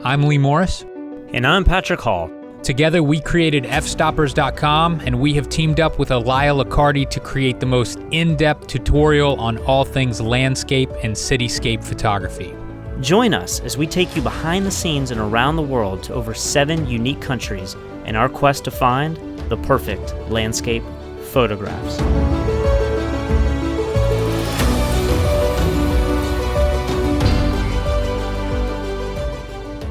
I'm Lee Morris. And I'm Patrick Hall. Together we created Fstoppers.com, and we have teamed up with Elia Licardi to create the most in-depth tutorial on all things landscape and cityscape photography. Join us as we take you behind the scenes and around the world to over 7 unique countries in our quest to find the perfect landscape photographs.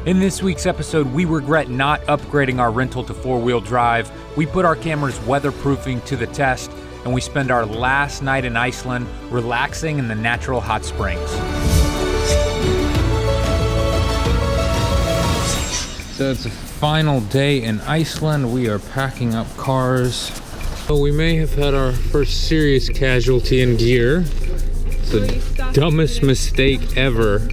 In this week's episode, we regret not upgrading our rental to 4-wheel drive. We put our camera's weatherproofing to the test, and we spend our last night in Iceland relaxing in the natural hot springs. So it's a final day in Iceland. We are packing up cars. So we may have had our first serious casualty in gear. It's the dumbest mistake ever.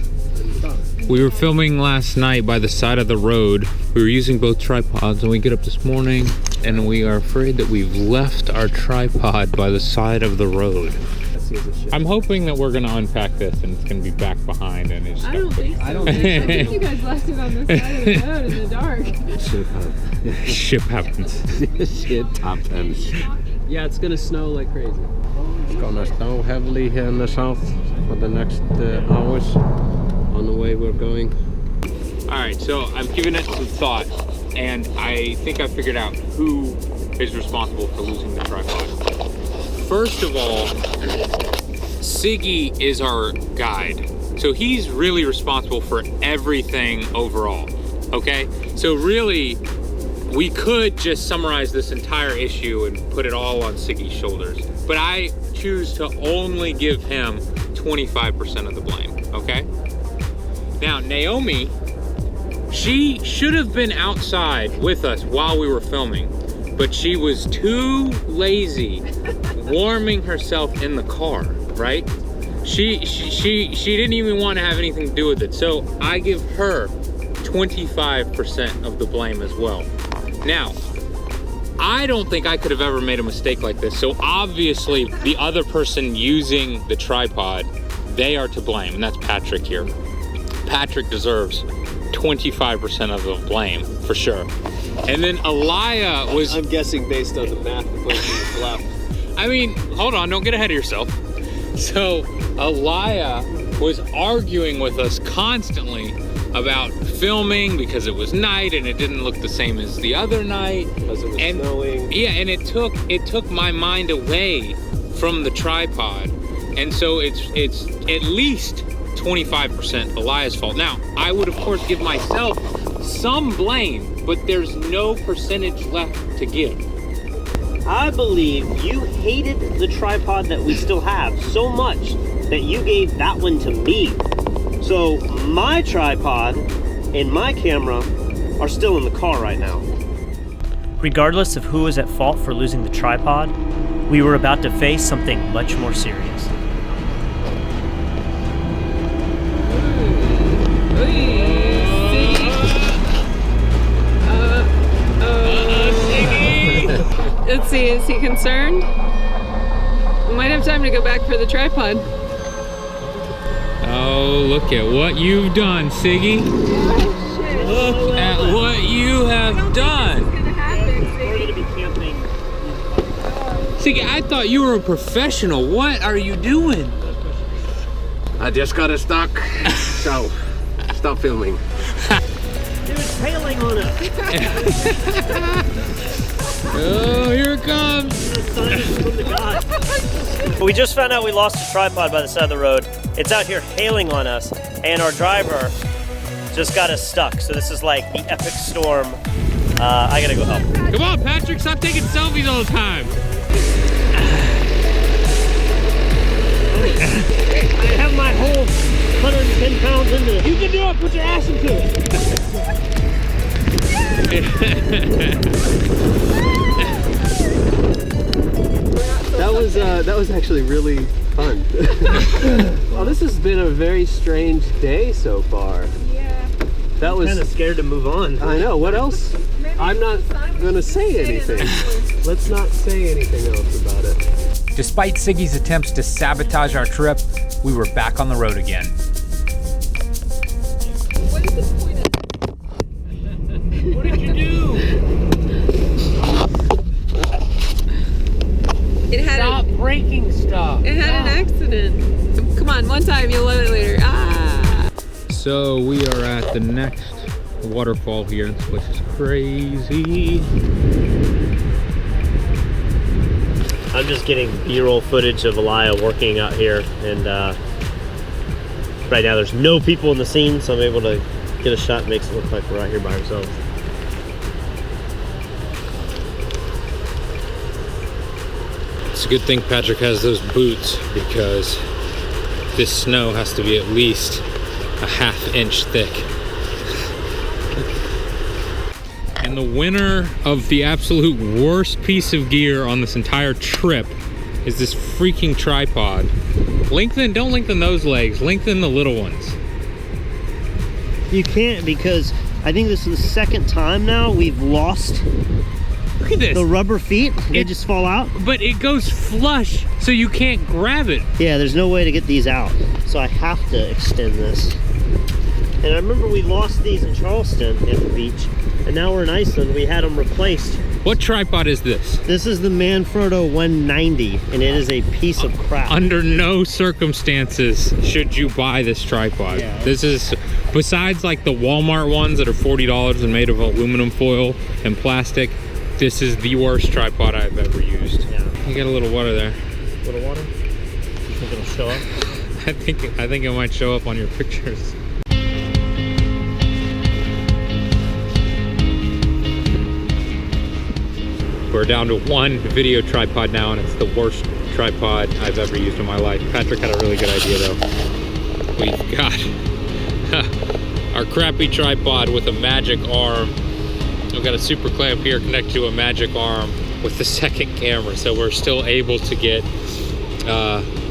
We were filming last night by the side of the road. We were using both tripods, and we get up this morning and we are afraid that we've left our tripod by the side of the road. I'm hoping that we're gonna unpack this and it's gonna be back behind and it's I don't think so. I think you guys left it on the side of the road in the dark. Shit happens. Shit happens. Yeah, it's gonna snow like crazy. It's gonna snow heavily here in the south for the next hours on the way we're going. All right, so I've given it some thought, and I think I figured out who is responsible for losing the tripod. First of all, Siggy is our guide. So he's really responsible for everything overall, okay? So really, we could just summarize this entire issue and put it all on Siggy's shoulders. But I choose to only give him 25% of the blame, okay? Now, Naomi, she should have been outside with us while we were filming, but she was too lazy warming herself in the car, right? She didn't even want to have anything to do with it. So I give her 25% of the blame as well. Now, I don't think I could have ever made a mistake like this. So obviously the other person using the tripod, they are to blame, and that's Patrick here. Patrick deserves 25% of the blame, for sure. And then Elia was... I'm guessing based on the math, the person was left. I mean, hold on, don't get ahead of yourself. So Elia was arguing with us constantly about filming because it was night and it didn't look the same as the other night. Because it was snowing. Yeah, and it took my mind away from the tripod. And so it's at least 25% Elia's fault. Now, I would of course give myself some blame, but there's no percentage left to give. I believe you hated the tripod that we still have so much that you gave that one to me. So my tripod and my camera are still in the car right now. Regardless of who is at fault for losing the tripod, we were about to face something much more serious. Let's see, is he concerned? We might have time to go back for the tripod. Oh, look at what you've done, Siggy. Look at what you have done. What's gonna happen, We're going to be camping. Siggy, I thought you were a professional. What are you doing? I just got stuck, so stop filming. Dude, it's hailing on us. Oh, here it comes. We just found out we lost a tripod by the side of the road. It's out here hailing on us, and our driver just got us stuck. So this is like the epic storm. I gotta go help. Come on, Patrick, stop taking selfies all the time. I have my whole 110 pounds into it. You can do it, put your ass into it. That was actually really fun. Well, this has been a very strange day so far. Yeah. That was kind of scared to move on. I know. What else? I'm not gonna say anything. Let's not say anything else about it. Despite Siggy's attempts to sabotage our trip, we were back on the road again. What is the point of So we are at the next waterfall here. This place is crazy. I'm just getting B-roll footage of Elia working out here, and right now there's no people in the scene, so I'm able to get a shot that makes it look like we're out here by ourselves. It's a good thing Patrick has those boots, because this snow has to be at least a ½ inch thick. And the winner of the absolute worst piece of gear on this entire trip is this freaking tripod. Don't lengthen those legs, lengthen the little ones. You can't, because I think this is the second time now we've lost Look at this. the rubber feet. They just fall out. But it goes flush, so you can't grab it. Yeah, there's no way to get these out. So I have to extend this. And I remember we lost these in Charleston at the beach, and now we're in Iceland. We had them replaced. What tripod is this? This is the Manfrotto 190, and it is a piece of crap. Under no circumstances should you buy this tripod. Yeah. This is, besides like the Walmart ones that are $40 and made of aluminum foil and plastic, this is the worst tripod I've ever used. Yeah. You got a little water there. A little water? You think it'll show up? I think it might show up on your pictures. We're down to one video tripod now, and it's the worst tripod I've ever used in my life. Patrick had a really good idea though. We've got our crappy tripod with a magic arm. We've got a super clamp here connected to a magic arm with the second camera, so we're still able to get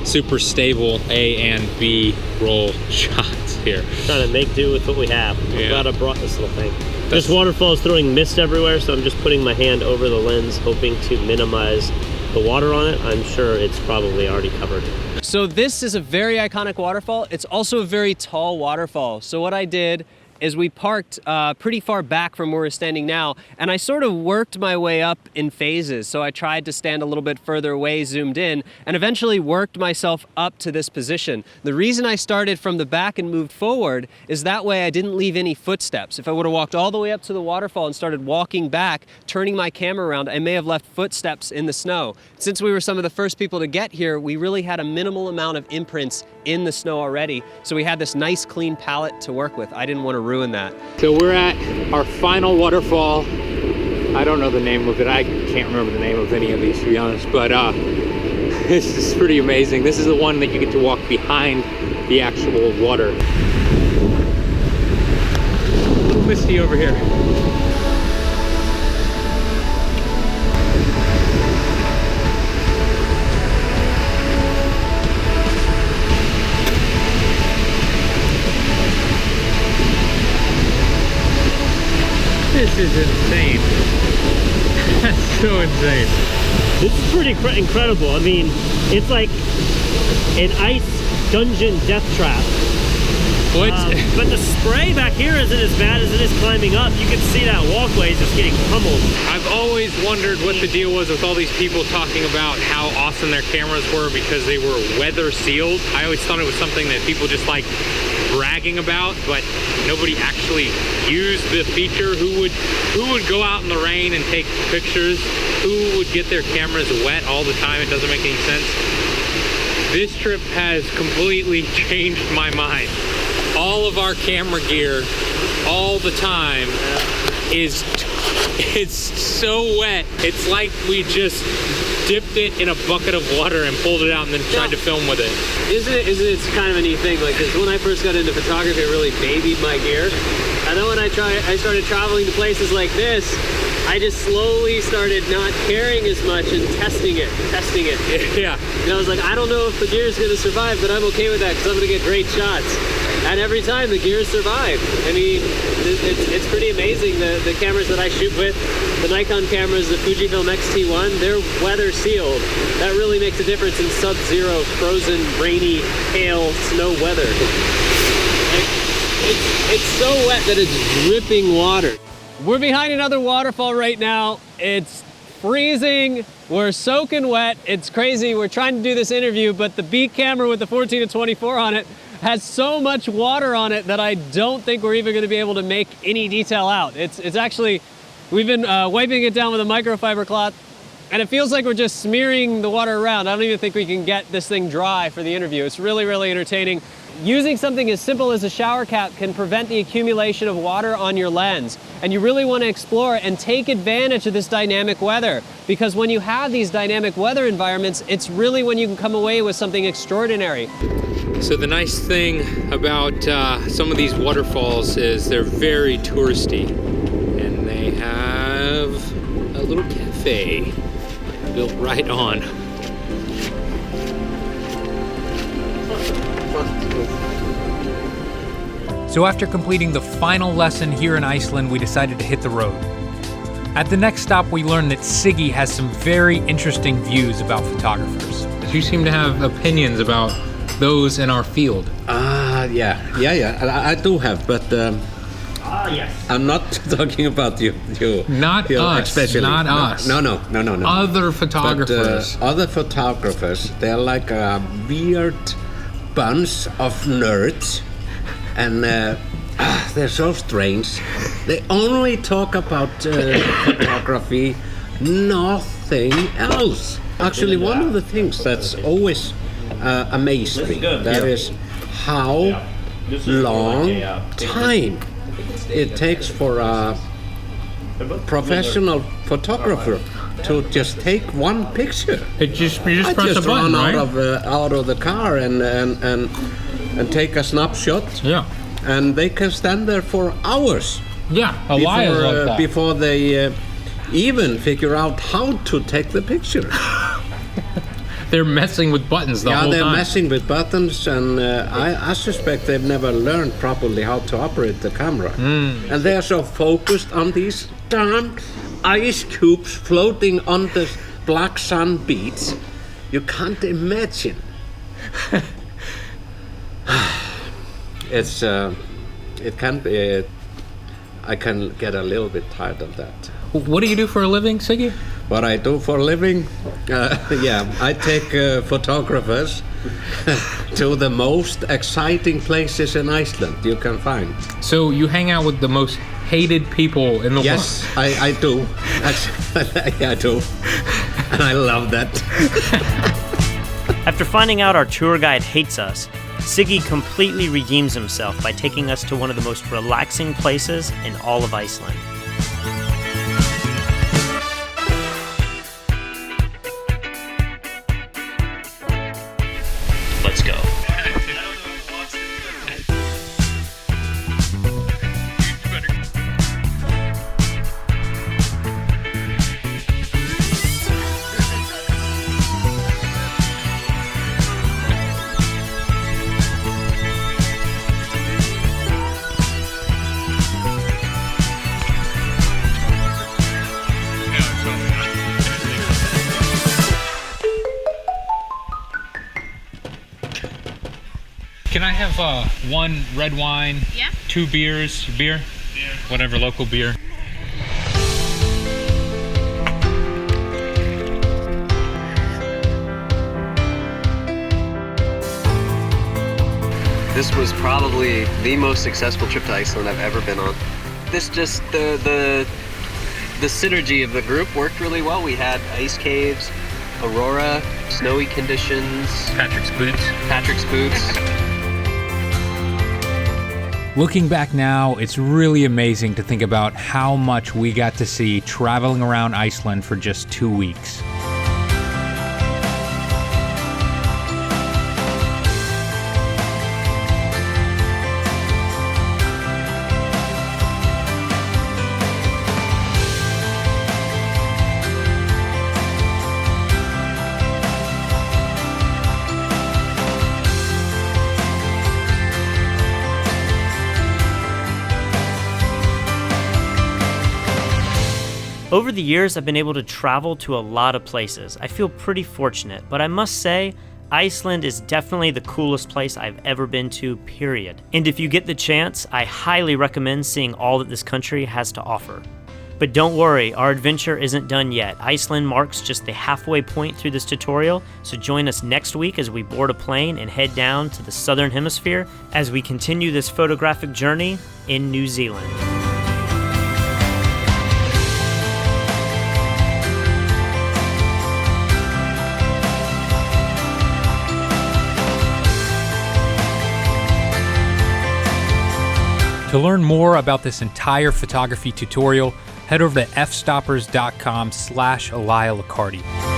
super stable A and B roll shots here. Trying to make do with what we have. I'm Yeah. glad I brought this little thing. This waterfall is throwing mist everywhere, so I'm just putting my hand over the lens, hoping to minimize the water on it. I'm sure it's probably already covered. So this is a very iconic waterfall. It's also a very tall waterfall. So what I did is we parked pretty far back from where we're standing now, and I sort of worked my way up in phases. So I tried to stand a little bit further away, zoomed in, and eventually worked myself up to this position. The reason I started from the back and moved forward is that way I didn't leave any footsteps. If I would have walked all the way up to the waterfall and started walking back, turning my camera around, I may have left footsteps in the snow. Since we were some of the first people to get here, we really had a minimal amount of imprints in the snow already. So we had this nice clean palette to work with. I didn't want to ruin that. So we're at our final waterfall. I don't know the name of it. I can't remember the name of any of these, to be honest, but this is pretty amazing. This is the one that you get to walk behind the actual water. A little misty over here. This is insane. That's so insane. This is pretty incredible. I mean, it's like an ice dungeon death trap. But the spray back here isn't as bad as it is climbing up. You can see that walkway is just getting pummeled. I've always wondered what the deal was with all these people talking about how awesome their cameras were because they were weather sealed. I always thought it was something that people just like bragging about, but nobody actually used the feature. Who would go out in the rain and take pictures? Who would get their cameras wet all the time? It doesn't make any sense. This trip has completely changed my mind. All of our camera gear all the time it's so wet. It's like we just dipped it in a bucket of water and pulled it out and then tried to film with it. Isn't it kind of a neat thing? Like, when I first got into photography, it really babied my gear. And then when I started traveling to places like this, I just slowly started not caring as much and testing it. Yeah. And I was like, I don't know if the gear is going to survive, but I'm okay with that because I'm going to get great shots. And every time the gear survived. I mean, it's pretty amazing. The cameras that I shoot with, the Nikon cameras, the Fujifilm X-T1, they're weather sealed. That really makes a difference in sub-zero, frozen, rainy, hail, snow weather. It's so wet that it's dripping water. We're behind another waterfall right now. It's freezing. We're soaking wet. It's crazy. We're trying to do this interview, but the B camera with the 14 to 24 on it has so much water on it that I don't think we're even gonna be able to make any detail out. It's actually, we've been wiping it down with a microfiber cloth, and it feels like we're just smearing the water around. I don't even think we can get this thing dry for the interview. It's really, really entertaining. Using something as simple as a shower cap can prevent the accumulation of water on your lens. And you really want to explore and take advantage of this dynamic weather, because when you have these dynamic weather environments, it's really when you can come away with something extraordinary. So the nice thing about some of these waterfalls is they're very touristy, and they have a little cafe built right on. So after completing the final lesson here in Iceland, we decided to hit the road. At the next stop, we learned that Siggy has some very interesting views about photographers. You seem to have opinions about those in our field. Yeah, I do have, but Yes. I'm not talking about you. Not you us, especially. not us. No. Other photographers. But, other photographers, they're like a weird bunch of nerds, and they're so strange. They only talk about photography, nothing else. Actually, one of the things that's always amazed me, that is how long time it takes for a professional photographer to just take one picture. You just press a button, run right? out of the car and take a snapshot. Yeah. And they can stand there for hours. Yeah, a lie is like that. Before they even figure out how to take the picture. They're messing with buttons the whole time. Yeah, they're messing with buttons, and I suspect they've never learned properly how to operate the camera. And they're so focused on these darn ice cubes floating on the black sand beach, you can't imagine. It can be. I can get a little bit tired of that. What do you do for a living, Siggy? What I do for a living? I take photographers to the most exciting places in Iceland you can find. So you hang out with the most hated people in the world? Yes, I do. Actually, I do. And I love that. After finding out our tour guide hates us, Siggy completely redeems himself by taking us to one of the most relaxing places in all of Iceland. Let's go. Can I have one red wine, Yeah. 2 beers, beer? Yeah. Whatever, local beer. This was probably the most successful trip to Iceland I've ever been on. This just, the synergy of the group worked really well. We had ice caves, aurora, snowy conditions. Patrick's boots. Looking back now, it's really amazing to think about how much we got to see traveling around Iceland for just 2 weeks. Over the years, I've been able to travel to a lot of places. I feel pretty fortunate, but I must say, Iceland is definitely the coolest place I've ever been to, period. And if you get the chance, I highly recommend seeing all that this country has to offer. But don't worry, our adventure isn't done yet. Iceland marks just the halfway point through this tutorial, so join us next week as we board a plane and head down to the southern hemisphere as we continue this photographic journey in New Zealand. To learn more about this entire photography tutorial, head over to fstoppers.com/Elia Liccardi.